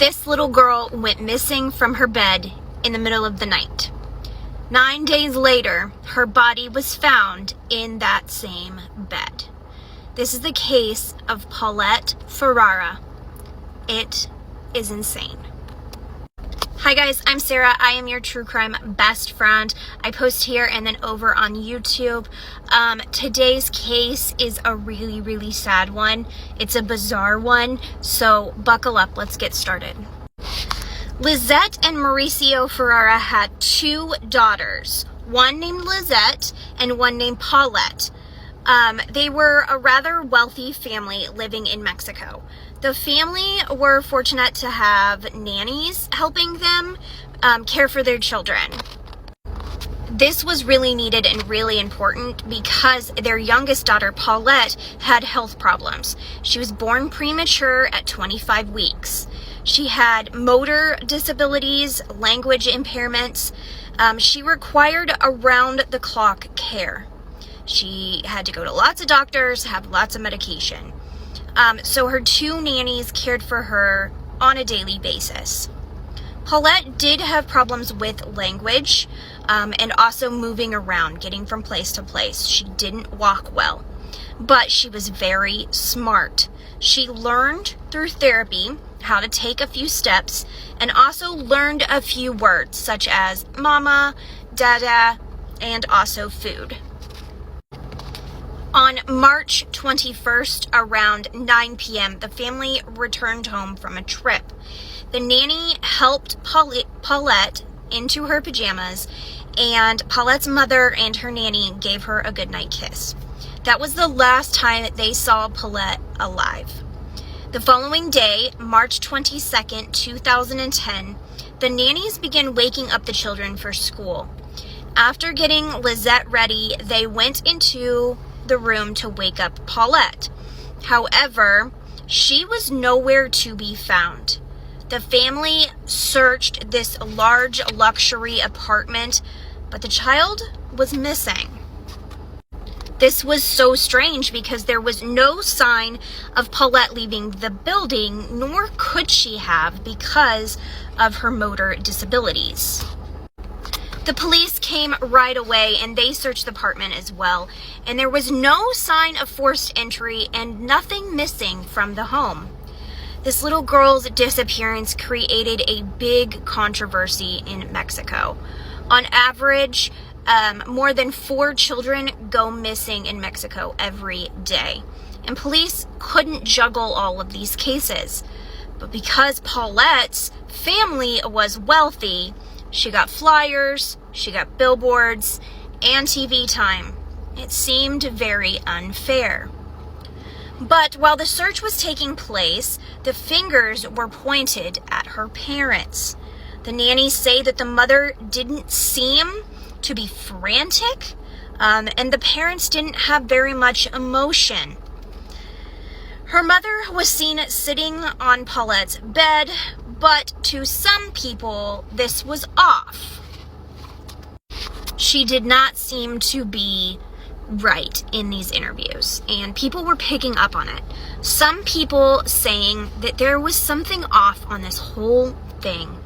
This little girl went missing from her bed in the middle of the night. 9 days later, her body was found in that same bed. This is the case of Paulette Farah. It is insane. Hi guys, I'm Sarah. I am your true crime best friend. I post here and then over on YouTube. Today's case is a really sad one. It's a bizarre one, so buckle up. Let's get started. Lizette and Mauricio Farah had two daughters, one named Lizette and one named Paulette. They were a rather wealthy family living in Mexico. The family were fortunate to have nannies helping them care for their children. This was really needed and really important because their youngest daughter, Paulette, had health problems. She was born premature at 25 weeks. She had motor disabilities, language impairments. She required around-the-clock care. She had to go to lots of doctors, have lots of medication. So her two nannies cared for her on a daily basis. Paulette did have problems with language and also moving around, getting from place to place. She didn't walk well, but she was very smart. She learned through therapy how to take a few steps and also learned a few words such as mama, dada, and also food. On March 21st, around 9 p.m., the family returned home from a trip. The nanny helped Paulette into her pajamas, and Paulette's mother and her nanny gave her a goodnight kiss. That was the last time they saw Paulette alive. The following day, March 22nd, 2010, the nannies began waking up the children for school. After getting Lizette ready, they went into the room to wake up Paulette. However, she was nowhere to be found. The family searched this large luxury apartment, but the child was missing. This was so strange because there was no sign of Paulette leaving the building, nor could she have because of her motor disabilities. The police came right away and they searched the apartment as well, and there was no sign of forced entry and nothing missing from the home. This little girl's disappearance created a big controversy in Mexico. On average, more than 4 children go missing in Mexico every day, and police couldn't juggle all of these cases. But because Paulette's family was wealthy, she got flyers, she got billboards, and TV time. It seemed very unfair. But while the search was taking place, the fingers were pointed at her parents. The nannies say that the mother didn't seem to be frantic, and the parents didn't have very much emotion. Her mother was seen sitting on Paulette's bed, but to some people, this was off. She did not seem to be right in these interviews, and people were picking up on it. Some people saying that there was something off on this whole thing.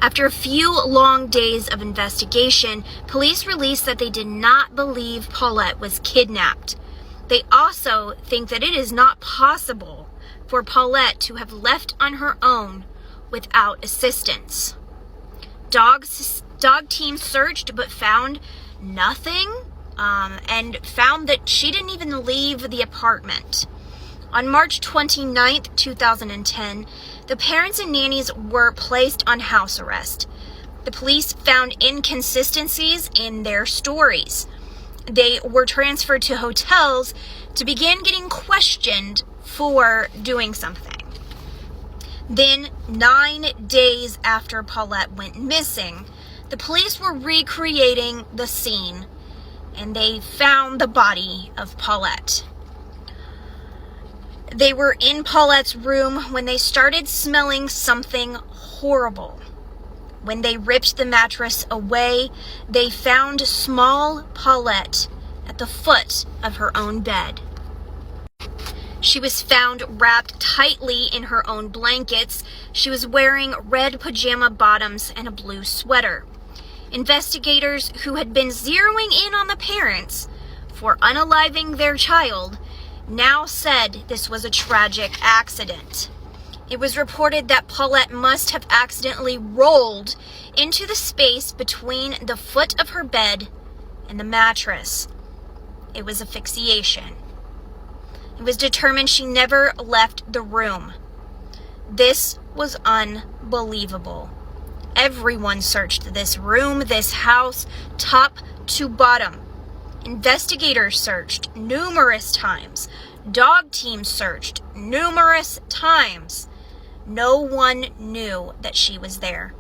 After a few long days of investigation, police released that they did not believe Paulette was kidnapped. They also think that it is not possible for Paulette to have left on her own without assistance. Dog teams searched but found nothing, and found that she didn't even leave the apartment. On March 29th, 2010, the parents and nannies were placed on house arrest. The police found inconsistencies in their stories. They were transferred to hotels to begin getting questioned for doing something. Then, 9 days after Paulette went missing, the police were recreating the scene, and they found the body of Paulette. They were in Paulette's room when they started smelling something horrible. When they ripped the mattress away, they found small Paulette at the foot of her own bed. She was found wrapped tightly in her own blankets. She was wearing red pajama bottoms and a blue sweater. Investigators who had been zeroing in on the parents for unaliving their child now said this was a tragic accident. It was reported that Paulette must have accidentally rolled into the space between the foot of her bed and the mattress. It was asphyxiation. It was determined she never left the room. This was unbelievable. Everyone searched this room, this house, top to bottom. Investigators searched numerous times. Dog teams searched numerous times. No one knew that she was there.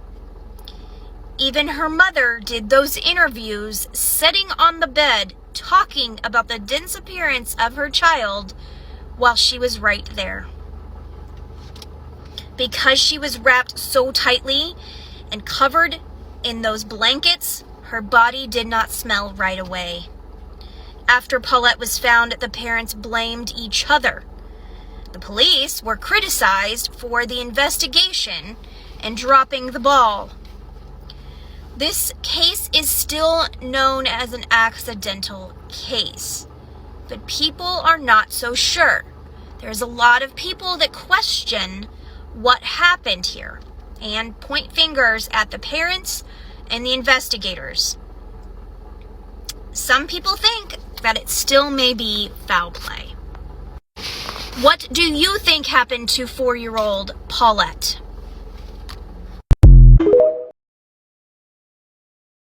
Even her mother did those interviews sitting on the bed talking about the disappearance of her child while she was right there. Because she was wrapped so tightly and covered in those blankets, her body did not smell right away. After Paulette was found, the parents blamed each other. The police were criticized for the investigation and dropping the ball. This case is still known as an accidental case, but people are not so sure. There's a lot of people that question what happened here and point fingers at the parents and the investigators. Some people think that it still may be foul play. What do you think happened to 4-year-old Paulette?